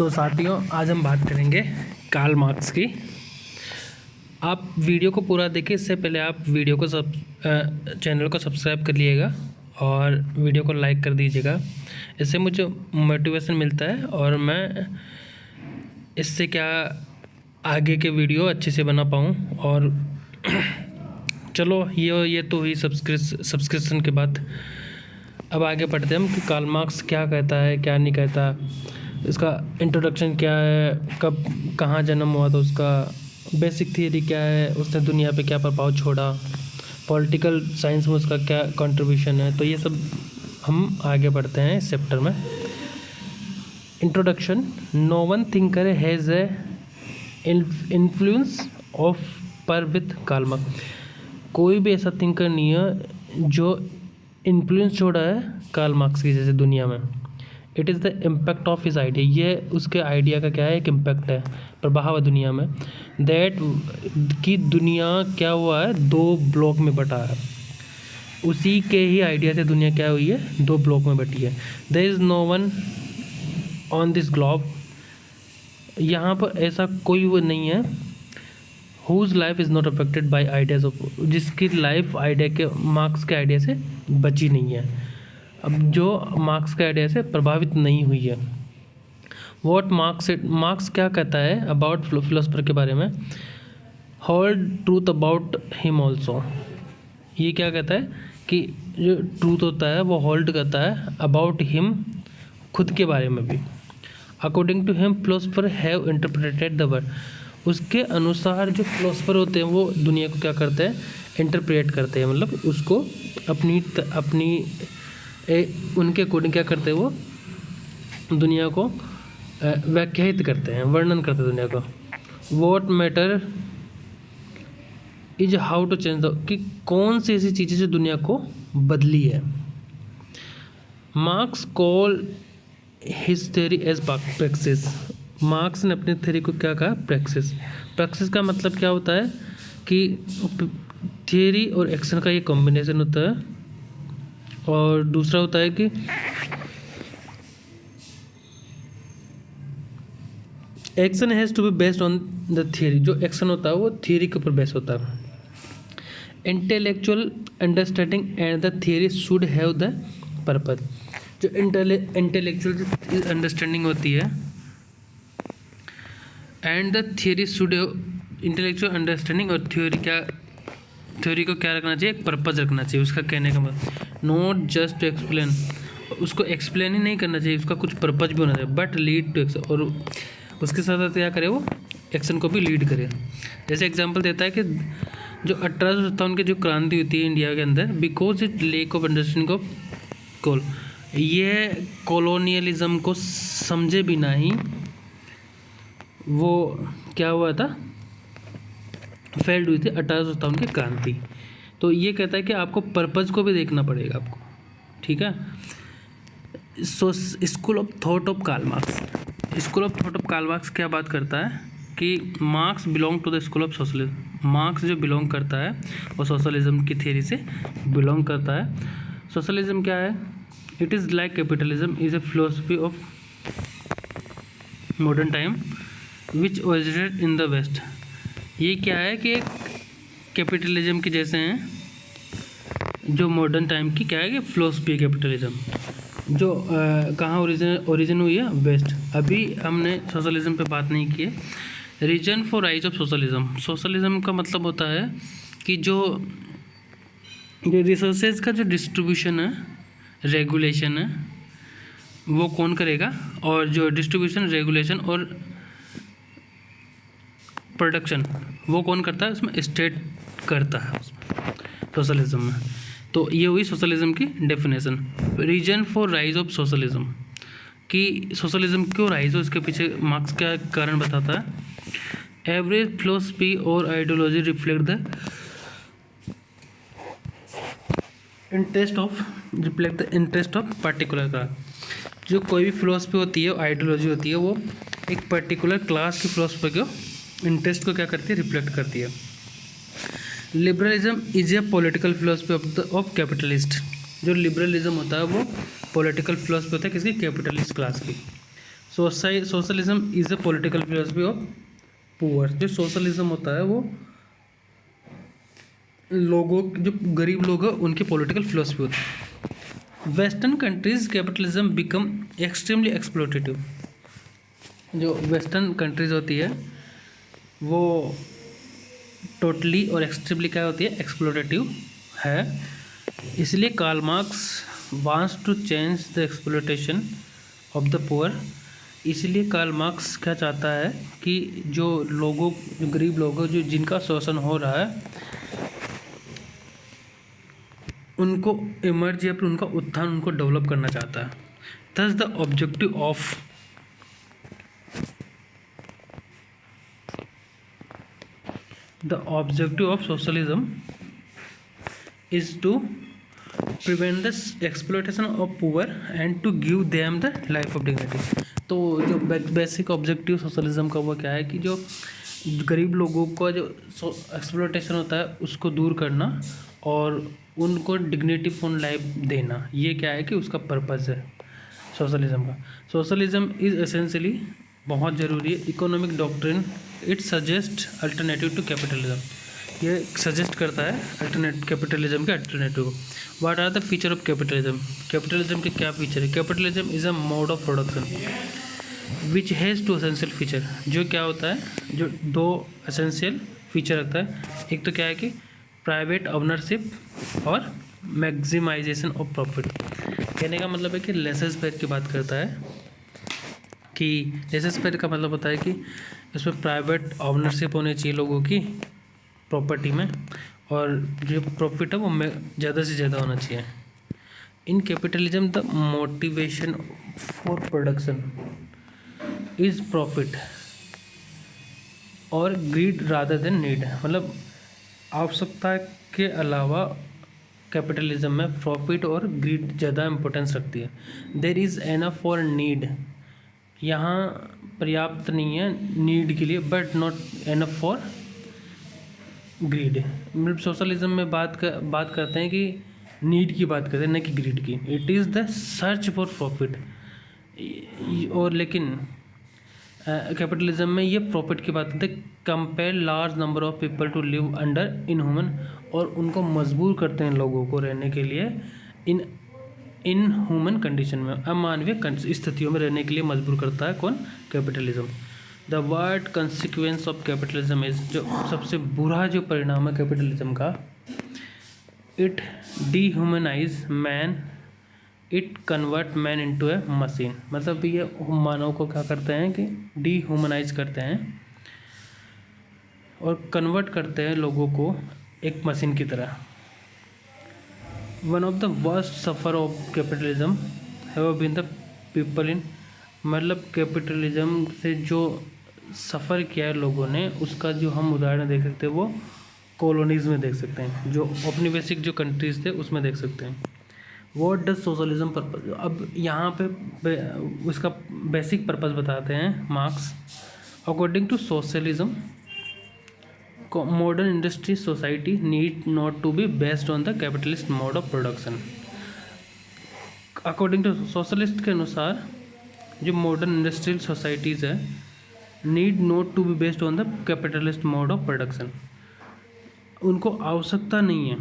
तो साथियों, आज हम बात करेंगे कार्ल मार्क्स की। आप वीडियो को पूरा देखिए, इससे पहले आप वीडियो को चैनल को सब्सक्राइब कर लीजिएगा और वीडियो को लाइक कर दीजिएगा। इससे मुझे मोटिवेशन मिलता है और मैं इससे क्या आगे के वीडियो अच्छे से बना पाऊँ। और चलो ये तो हुई सब्सक्रिप्शन के बाद। अब आगे बढ़ते हैं हम कि कार्ल मार्क्स क्या कहता है, क्या नहीं कहता, इसका इंट्रोडक्शन क्या है, कब कहाँ जन्म हुआ था उसका, बेसिक थियरी क्या है, उसने दुनिया पे क्या प्रभाव छोड़ा, पॉलिटिकल साइंस में उसका क्या कंट्रीब्यूशन है। तो ये सब हम आगे बढ़ते हैं इस चैप्टर में। Introduction. No one thinker has a influence of par with Karl Marx. कोई भी ऐसा थिंकर नहीं है जो इन्फ्लुएंस छोड़ा है कार्ल मार्क्स की जैसे दुनिया में। It is the impact of his idea. ये उसके आइडिया का क्या है, एक इम्पैक्ट है, प्रभाव है दुनिया में। दैट की दुनिया क्या हुआ है, दो ब्लॉक में बटा है। उसी के ही आइडिया से दुनिया क्या हुई है, दो ब्लॉक में बटी है। There is no one on this globe. यहाँ पर ऐसा कोई वो नहीं है whose life is not affected by ideas of, जिसकी लाइफ आइडिया के मार्क्स के आइडिया से बची नहीं है, अब जो मार्क्स के आइडिया से प्रभावित नहीं हुई है। वॉट मार्क्स क्या कहता है अबाउट फिलोसफर के बारे में, hold truth about him also. ये क्या कहता है कि जो ट्रूथ होता है वो होल्ड करता है अबाउट हिम, खुद के बारे में भी। According to him philosopher have interpreted the world. उसके अनुसार जो फिलोसफर होते हैं वो दुनिया को क्या करते हैं, इंटरप्रेट करते हैं, मतलब उसको अपनी उनके अकॉर्डिंग क्या करते हैं, वो दुनिया को व्याख्यायित करते हैं, वर्णन करते हैं दुनिया को। What matter is how to change the, कि कौन सी ऐसी चीज़ें जो दुनिया को बदली है। Marx call his theory as praxis. Marx ने अपनी थ्योरी को क्या कहा, प्रैक्सिस। प्रैक्सिस का मतलब क्या होता है कि थियरी और एक्शन का ये कॉम्बिनेशन होता है। और दूसरा होता है कि action has to be based on the theory. जो एक्शन होता है वो थियरी के ऊपर बेस होता है। Intellectual understanding and the theory should have the purpose. जो इंटेलेक्चुअल अंडरस्टैंडिंग होती है and the theory should have, intellectual understanding और थ्योरी को क्या रखना चाहिए, एक पर्पज़ रखना चाहिए। उसका कहने का मतलब नॉट जस्ट टू एक्सप्लेन, उसको एक्सप्लेन ही नहीं करना चाहिए, उसका कुछ पर्पज़ भी होना चाहिए, बट लीड टू एक्शन। और उसके साथ साथ क्या करे, वो एक्शन को भी लीड करे। जैसे एग्जांपल देता है कि जो 1857 की जो क्रांति हुई थी इंडिया के अंदर, because it lack of understanding of coal, ये कॉलोनियलिज्म को समझे बिना ही वो क्या हुआ था, फेल्ड हुई थी 1857 की क्रांति। तो ये कहता है कि आपको पर्पज़ को भी देखना पड़ेगा आपको, ठीक है। So school of thought of Karl Marx. School of thought of Karl Marx क्या बात करता है कि Marx belong to the school of socialism. Marx जो बिलोंग करता है वो सोशलिज्म की थियरी से बिलोंग करता है। सोशलिज्म क्या है, it is like capitalism is a philosophy of modern time which originated in the west. ये क्या है कि एक कैपिटलिज्म के जैसे हैं, जो मॉडर्न टाइम की क्या है कि फिलोसफी है कैपिटलिज्म, जो कहाँ ओरिजिन हुई है, वेस्ट। अभी हमने सोशलिज्म पे बात नहीं की है। Reason for rise of socialism. Socialism का मतलब होता है कि जो रिसोर्सेज का जो डिस्ट्रीब्यूशन है, रेगुलेशन है, वो कौन करेगा, और जो डिस्ट्रीब्यूशन, रेगुलेशन और प्रोडक्शन वो कौन करता है, उसमें स्टेट करता है उसमें, सोशलिज्म में। तो ये हुई सोशलिज्म की definition. Reason for rise of socialism, कि सोशलिज्म क्यों राइज हो, इसके पीछे मार्क्स क्या कारण बताता है। एवरेज फिलोसफी और ideology reflect the interest of particular class. जो कोई भी फिलोसफी होती है, आइडियोलॉजी होती है, वो एक पर्टिकुलर क्लास की फिलोसफी को, इंटरेस्ट को क्या करती है, रिफ्लेक्ट करती है। Liberalism is a political philosophy of capitalist. जो लिबरलिज्म होता है वो पॉलिटिकल फिलोसफी होता है किसकी, कैपिटलिस्ट क्लास की। Socialism is a political philosophy of poor. जो सोशलिज्म होता है वो लोगों, जो गरीब लोग हैं उनकी पॉलिटिकल फिलोसफी होती है। Western countries capitalism become extremely exploitative. जो वेस्टर्न कंट्रीज होती है वो टोटली और एक्सट्रीमली क्या होती है, एक्सप्लोटेटिव है। इसलिए Karl Marx wants to change the exploitation of the poor. इसलिए कार्ल मार्क्स क्या चाहता है कि जो लोगों, जो गरीब लोग हैं, जो जिनका शोषण हो रहा है, उनको इमर्ज या फिर उनका उत्थान, उनको डेवलप करना चाहता है। Thus the objective of socialism is to prevent the exploitation of poor and to give them the life of dignity। तो जो बेसिक ऑब्जेक्टिव सोशलिज्म का वो क्या है कि जो गरीब लोगों का जो एक्सप्लोटेशन होता है उसको दूर करना और उनको डिग्निटीफुल लाइफ देना, ये क्या है कि उसका पर्पज़ है सोशलिज्म का। सोशलिज्म इज एसेंशियली बहुत ज़रूरी है economic doctrine. It suggest alternative to capitalism. ये सजेस्ट करता है अल्टरनेट कैपिटलिज्म के अल्टरनेटिव को। What are the feature of capitalism? Capitalism के क्या फीचर है? Capitalism is a mode of production which has two essential feature. जो क्या होता है, जो दो एसेंशियल फीचर रखता है। एक तो क्या है कि प्राइवेट ओनरशिप और मैक्सिमाइजेशन ऑफ प्रॉफिट। कहने का मतलब है कि लेसेस पेयर की बात करता है कि लेसेस पेयर का मतलब होता है कि इसमें प्राइवेट ओनरशिप होनी चाहिए लोगों की प्रॉपर्टी में, और जो प्रॉफिट है वो ज़्यादा से ज़्यादा होना चाहिए। In capitalism the motivation for production is profit और ग्रीड रादर देन नीड। मतलब आवश्यकता के अलावा कैपिटलिज्म में प्रॉफिट और ग्रीड ज़्यादा इम्पोर्टेंस रखती है। There is enough for need. यहाँ पर्याप्त नहीं है नीड के लिए, but not enough for greed. मतलब सोशलिज्म में बात करते हैं कि नीड की बात करते हैं, न कि ग्रीड की। It is the search for profit. और लेकिन कैपिटलिज्म में ये प्रॉफिट की बात करते हैं। Compel large number of people to live under inhuman, और उनको मजबूर करते हैं लोगों को रहने के लिए इन ह्यूमन कंडीशन में, अमानवीय स्थितियों में रहने के लिए मजबूर करता है कौन? Capitalism. The word consequence of capitalism is, जो सबसे बुरा जो परिणाम है कैपिटलिज्म का, it dehumanise man, it convert man into A machine. मतलब ये मानव को क्या करते हैं कि डीह्यूमनाइज करते हैं और कन्वर्ट करते हैं लोगों को एक मशीन की तरह। One of the worst suffer of capitalism have been the people in. मतलब कैपिटलिज्म से जो सफ़र किया है लोगों ने, उसका जो हम उदाहरण देख सकते हैं वो कॉलोनीज़ में देख सकते हैं, जो औपनिवेशिक जो कंट्रीज़ थे उसमें देख सकते हैं। What does socialism purpose? अब यहाँ पे उसका बेसिक पर्पस बताते हैं Marx. According to socialism, modern industry society need not to be based on the capitalist mode of production. According to socialist के अनुसार जो मॉडर्न इंडस्ट्रियल सोसाइटीज़ है, need not to be based on the capitalist mode of production. उनको आवश्यकता नहीं है,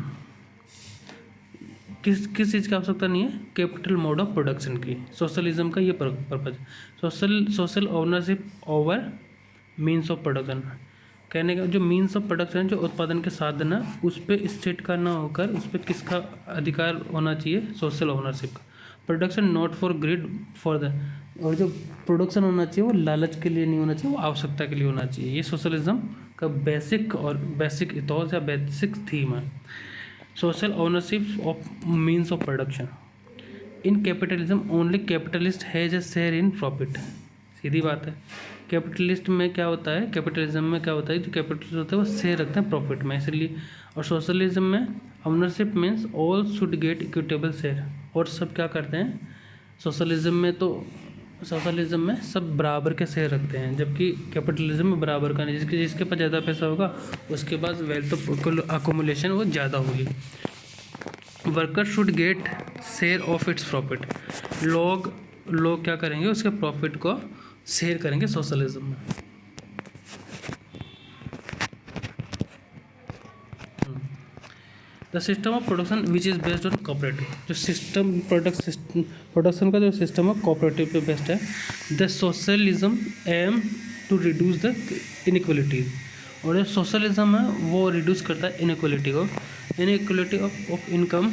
किस चीज़ की आवश्यकता नहीं है? कैपिटल मोड ऑफ प्रोडक्शन की। सोशलिज्म का ये purpose. Social ownership over means of production. कहने का जो मीन्स ऑफ प्रोडक्शन, जो उत्पादन के साधन है, उस पर स्टेट का ना होकर उस पर किसका अधिकार होना चाहिए? सोशल ओनरशिप का। Production not for grid for the, और जो प्रोडक्शन होना चाहिए वो लालच के लिए नहीं होना चाहिए, वो आवश्यकता के लिए होना चाहिए। ये सोशलिज्म का बेसिक इथॉस या बेसिक थीम है। Social ownership of means of production. In capitalism only capitalist has a share in profit. सीधी बात है। कैपिटलिस्ट में क्या होता है, कैपिटलिज्म में क्या होता है, जो कैपिटलिस्ट होते हैं वो शेयर रखते हैं प्रॉफिट में, इसलिए। और सोशलिज्म में ownership means all should get equitable share, और सब क्या करते हैं सोशलिज्म में? तो सोशलिज्म में सब बराबर के शेयर रखते हैं, जबकि कैपिटलिज्म में बराबर का नहीं। जिसके पास ज़्यादा पैसा होगा उसके पास वेल्थ अकोमुलेशन वो ज़्यादा होगी। Worker should get share of its profit. लोग क्या करेंगे? उसके प्रॉफिट को शेयर करेंगे सोशलिज्म में। The system of production which is based on cooperative, जो सिस्टम प्रोडक्शन का जो सिस्टम है कोऑपरेटिव पे बेस्ड है। The socialism aim to reduce the inequality, और जो सोशलिज्म है वो रिड्यूस करता है इनइक्वलिटी को, inequality of income,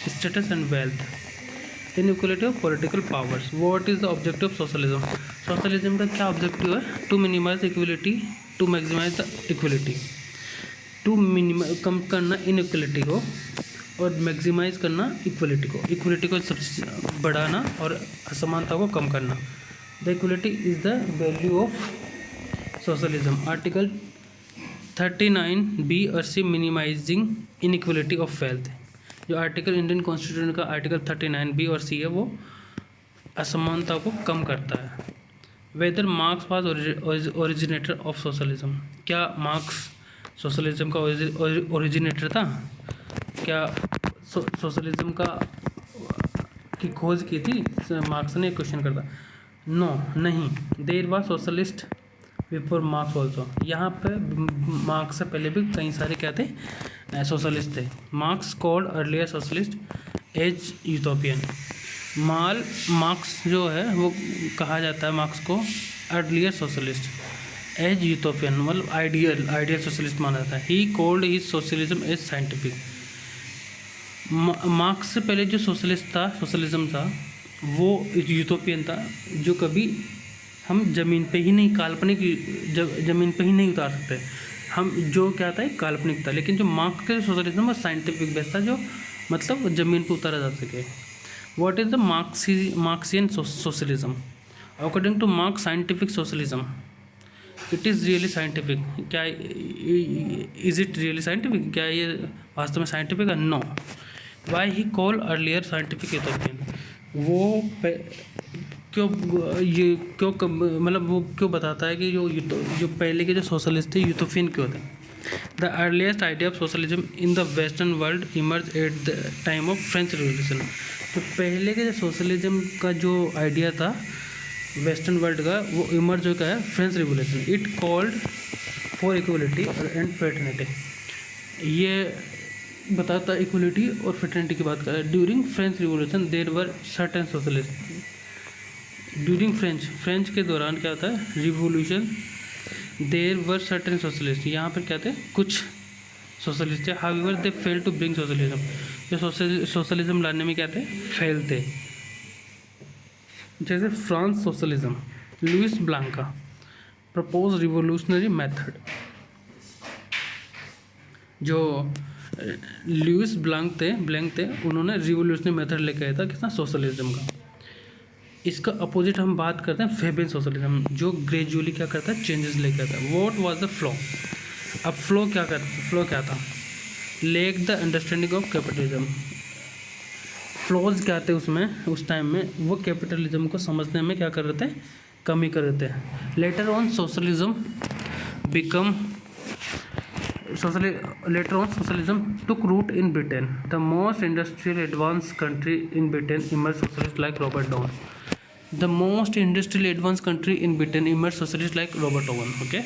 status and wealth, inequality of political powers. What is the objective of socialism? Socialism का क्या ऑब्जेक्टिव है? To minimize equality, to maximize the equality, to कम करना इनइक्वलिटी को और मैक्सिमाइज करना इक्वलिटी को, इक्वलिटी को सबसे बढ़ाना और असमानता को कम करना। The equality is the value of socialism. Article 39B और C minimizing inequality of wealth. जो आर्टिकल इंडियन कॉन्स्टिट्यूशन का आर्टिकल 39B और C है वो असमानता को कम करता है। Whether Marx was originator of socialism, क्या मार्क्स सोशलिज्म का ओरिजिनेटर था? क्या सोशलिज्म का की खोज की थी मार्क्स ने? क्वेश्चन करता। नो, नहीं। There was socialist before Marx also. यहाँ पे मार्क्स से पहले भी कई सारे क्या थे? सोशलिस्ट थे। Marx called earlier socialist as utopian. Marx जो है वो कहा जाता है मार्क्स को अर्लियर सोशलिस्ट एज यूटोपियन, मतलब आइडियल सोशलिस्ट माना जाता है। He called his socialism as scientific. Marx से पहले जो सोशलिज्म था वो यूटोपियन था, जो कभी हम ज़मीन पे ही नहीं, काल्पनिक ज़मीन पे ही नहीं उतार सकते हम, जो क्या था काल्पनिक था। लेकिन जो मार्क्स का सोशलिज्म वो साइंटिफिक बेस था, जो मतलब ज़मीन पे उतारा जा सके। What is the Marxian socialism? According to Marx scientific socialism, it is really scientific. क्या इज़ इट रियली साइंटिफिक? क्या ये वास्तव में साइंटिफिक है? No. Why he call earlier scientific utopian? वो मतलब वो क्यों बताता है कि जो पहले के जो सोशलिस्ट थे यूटोपियन क्यों थे? The earliest idea of socialism in the western world emerge at the time of French revolution. तो पहले के जो सोशलिज्म का जो आइडिया था वेस्टर्न वर्ल्ड का, वो इमर्ज हो गया है French revolution. It called for equality and fraternity. ये बताता है इक्वलिटी और फ्रेटर्निटी की बात कर रहा है। During French revolution there were certain socialist. During French के दौरान क्या होता है? Revolution, there were certain socialist. यहाँ पर क्या थे? कुछ सोशलिस्ट थे। However they fail to bring socialism. जो सोशलिज्म लाने में क्या थे? फेल थे। जैसे France socialism, Louis Blanc propose revolutionary method. जो लुइस ब्लांक थे उन्होंने रिवोल्यूशनरी मेथड लेके आया था किसना? सोशलिज्म का। इसका अपोजिट हम बात करते हैं फेबियन सोशलिज्म, जो ग्रेजुअली क्या करता है? चेंजेस लेके आता है। What was the flaw? अब फ्लो क्या था? Lake the understanding of capitalism. Flaws क्या थे उसमें? उस टाइम में वो कैपिटलिज्म को समझने में क्या कर रहे थे? कमी कर रहे थे। Later on socialism took root in Britain. The most industrial advanced country in Britain emerged socialists like Robert Owen. The most industrially advanced country in Britain emerged socialists like Robert Owen. Okay.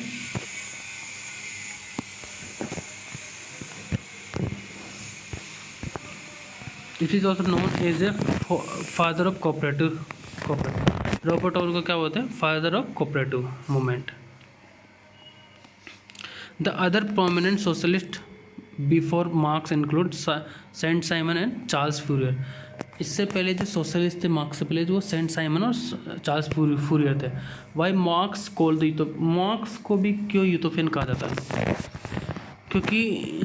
It is also known as a father of cooperative. Robert Owen को क्या बोलते हैं? Father of cooperative movement. The other prominent socialist before Marx include Saint Simon and Charles Fourier. इससे पहले जो सोशलिस्ट थे Marx से पहले, जो सेंट साइमन और चार्ल्स फूरियर थे। Why Marx called the Marx को भी क्यों यूटोपियन कहा जाता है? क्योंकि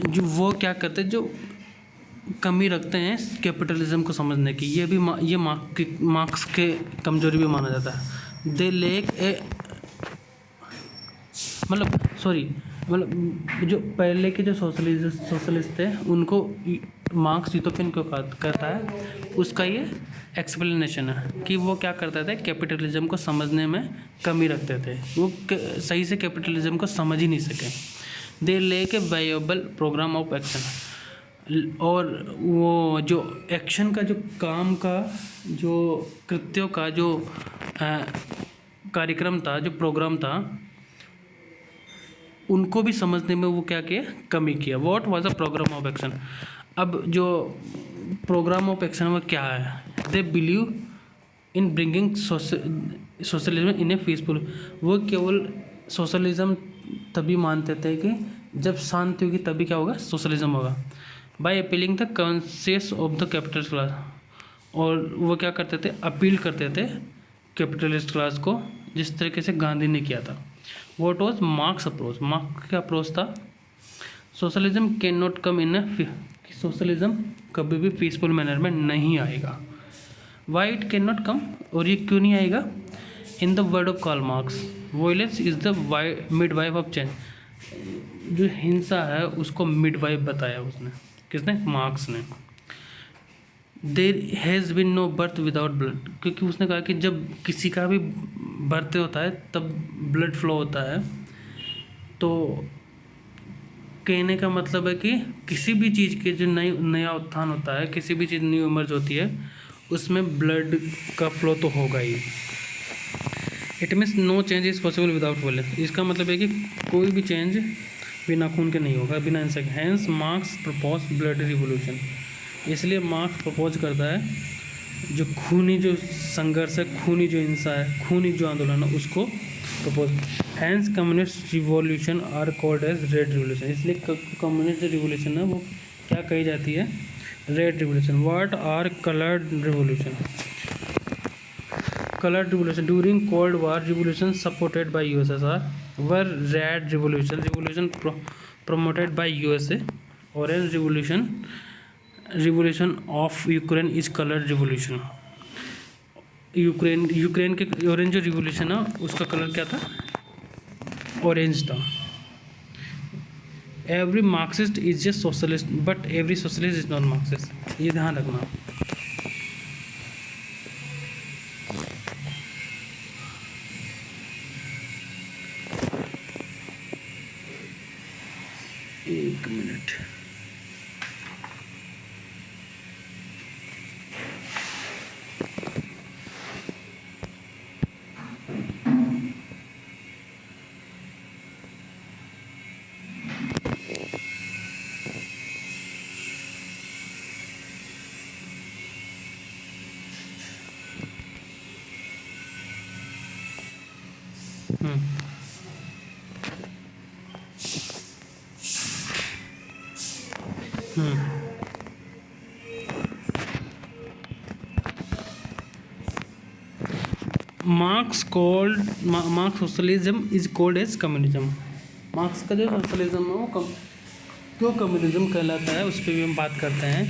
जो वो क्या करते हैं, जो कमी रखते हैं कैपिटलिज्म को समझने की। ये भी ये मार्क्स के कमजोरी भी माना जाता है। दे लेक ए मतलब जो पहले के जो सोशलिस्ट थे उनको मार्क्स यूटोपियन क्यों कहता है? उसका ये एक्सप्लेनेशन है कि वो क्या करते थे? कैपिटलिज्म को समझने में कमी रखते थे। वो सही से कैपिटलिज्म को समझ ही नहीं सके। They lack a viable programme of action. और वो जो एक्शन का, जो काम का, जो कृत्यों का जो कार्यक्रम था, जो प्रोग्राम था, उनको भी समझने में वो क्या किया, कमी किया। What was the program of action. अब जो प्रोग्राम ऑफ एक्शन वो क्या है, they believe in bringing socialism in a peaceful. वो केवल सोशलिज्म तभी मानते थे कि जब शांति होगी तभी क्या होगा, सोशलिज्म होगा। By appealing the conscious of the capitalist class. और वो क्या करते थे, अपील करते थे कैपिटलिस्ट क्लास को, जिस तरीके से गांधी ने किया था। What was Marx approach. Marx का अप्रोच था socialism can not come in कि सोशलिज्म कभी भी पीसफुल मैनर में नहीं आएगा। Why it can not come, और ये क्यों नहीं आएगा। In the word of Karl Marx, violence is the midwife of change. जो हिंसा है उसको मिडवाइफ बताया उसने, किसने, मार्क्स ने। There has been no birth without blood, क्योंकि उसने कहा कि जब किसी का भी बर्थ होता है तब ब्लड फ्लो होता है। तो कहने का मतलब है कि किसी भी चीज़ के जो नया उत्थान होता है, किसी भी चीज़ न्यू इमर्ज होती है, उसमें ब्लड का फ्लो तो होगा ही। It means no change is possible without violence. इसका मतलब है कि कोई भी चेंज बिना खून के नहीं होगा, बिना हिंसा के। Hence Marx propose blood revolution. इसलिए मार्क्स प्रपोज करता है जो खूनी जो संघर्ष है, खूनी जो हिंसा है, खूनी जो आंदोलन है, उसको propose. Hence communist revolution are called as red revolution. इसलिए कम्युनिस्ट जो रिवोल्यूशन है वो क्या कही जाती है, red revolution. What are colored revolution. Colored revolution during cold war revolution supported by USSR were red revolution, revolution promoted by USA. Orange revolution of Ukraine is colored revolution. Ukraine के orange जो revolution है उसका colour क्या था, orange था। Every Marxist is a socialist but every socialist is not Marxist. ये ध्यान रखना। एक minute. Marx socialism is called as communism. Marx का जो सोशलिज्म है वो क्यों कम्युनिज्म कहलाता है, उस पर भी हम बात करते हैं।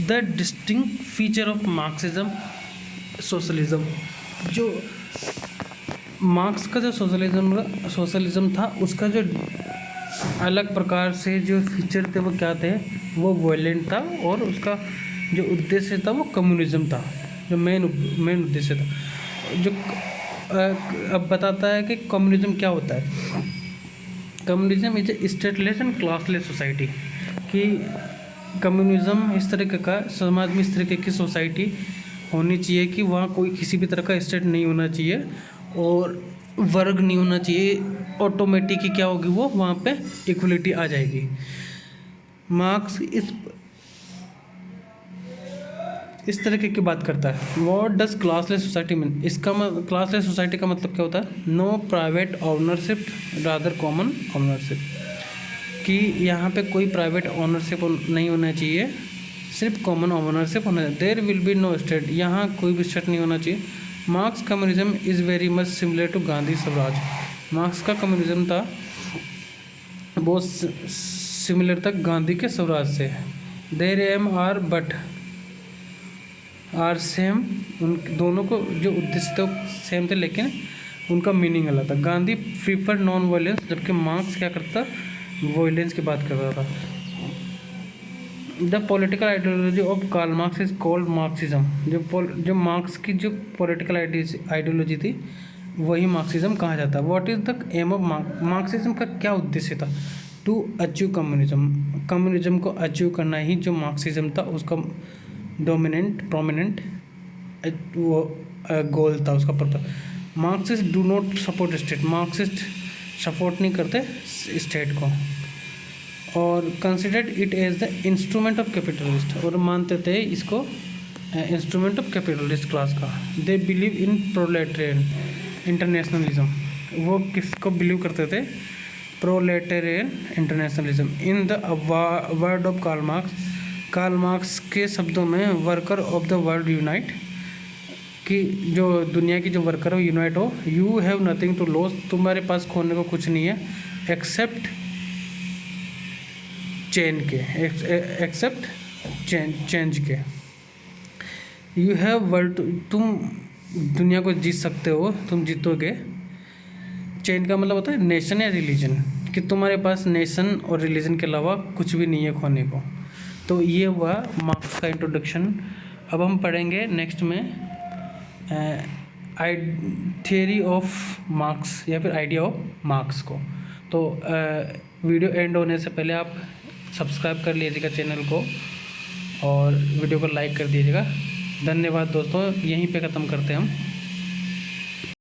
The distinct feature of Marxism socialism, जो मार्क्स का जो सोशलिज्म था उसका जो अलग प्रकार से जो फीचर थे वो क्या थे, वो वायलेंट था, और उसका जो उद्देश्य था वो कम्युनिज्म था, जो मेन उद्देश्य था। जो अब बताता है कि कम्युनिज्म क्या होता है। Communism is a stateless and classless society, कि कम्युनिज्म इस तरह का समाज में इस तरीके की सोसाइटी होनी चाहिए कि वहाँ कोई किसी भी तरह का स्टेट नहीं होना चाहिए और वर्ग नहीं होना चाहिए। ऑटोमेटिक ही क्या होगी, वो वहाँ पे इक्वलिटी आ जाएगी। मार्क्स इस तरीके की बात करता है। What does classless society mean. इसका क्लासलेस सोसाइटी का मतलब क्या होता है, no private ownership rather common ownership, कि यहाँ पे कोई प्राइवेट ओनरशिप नहीं होना चाहिए, सिर्फ कॉमन ओनरशिप होना चाहिए। There will be no state, यहाँ कोई भी स्टेट नहीं होना चाहिए। Marx communism is very much similar to Gandhi swaraj. Marx का कम्युनिज्म था बहुत सिमिलर था गांधी के स्वराज से। Their aim are but are same, उन दोनों को जो उद्देश्य थे सेम थे, लेकिन उनका मीनिंग अलग था। गांधी प्रीफर नॉन वायलेंस, जबकि मार्क्स क्या करता, वायलेंस की बात करता था। The political ideology of Karl Marx is called Marxism. जो मार्क्स की जो पॉलिटिकल आइडियोलॉजी थी वही मार्क्सिज्म कहा जाता है। What is the aim of Marxism का क्या उद्देश्य था, टू अचीव कम्युनिज्म। कम्युनिज्म को अचीव करना ही जो मार्क्सिज्म था उसका प्रोमिनेंट वो गोल था, उसका purpose. Marxist do not support state, Marxist support नहीं करते स्टेट को, और considered it as the instrument of capitalist, और मानते थे इसको इंस्ट्रूमेंट ऑफ कैपिटलिस्ट क्लास का। They believe in proletarian internationalism, वो किसको बिलीव करते थे? Proletarian internationalism. In the word of Karl Marx के शब्दों में, worker of the world unite, कि जो दुनिया की जो वर्कर हो यूनाइट हो। You have nothing to loss, तुम्हारे पास खोने को कुछ नहीं है, एक्सेप्ट चेंज के। यू हैव वर्ल्ड, तुम दुनिया को जीत सकते हो, तुम जीतोगे। चेंज का मतलब होता है नेशन या रिलीजन, कि तुम्हारे पास नेशन और रिलीजन के अलावा कुछ भी नहीं है खोने को। तो ये हुआ मार्क्स का इंट्रोडक्शन। अब हम पढ़ेंगे नेक्स्ट में थियरी ऑफ मार्क्स या फिर आइडिया ऑफ मार्क्स को। तो वीडियो एंड होने से पहले आप सब्सक्राइब कर लीजिएगा चैनल को और वीडियो को लाइक कर दीजिएगा। धन्यवाद दोस्तों, यहीं पे ख़त्म करते हैं हम।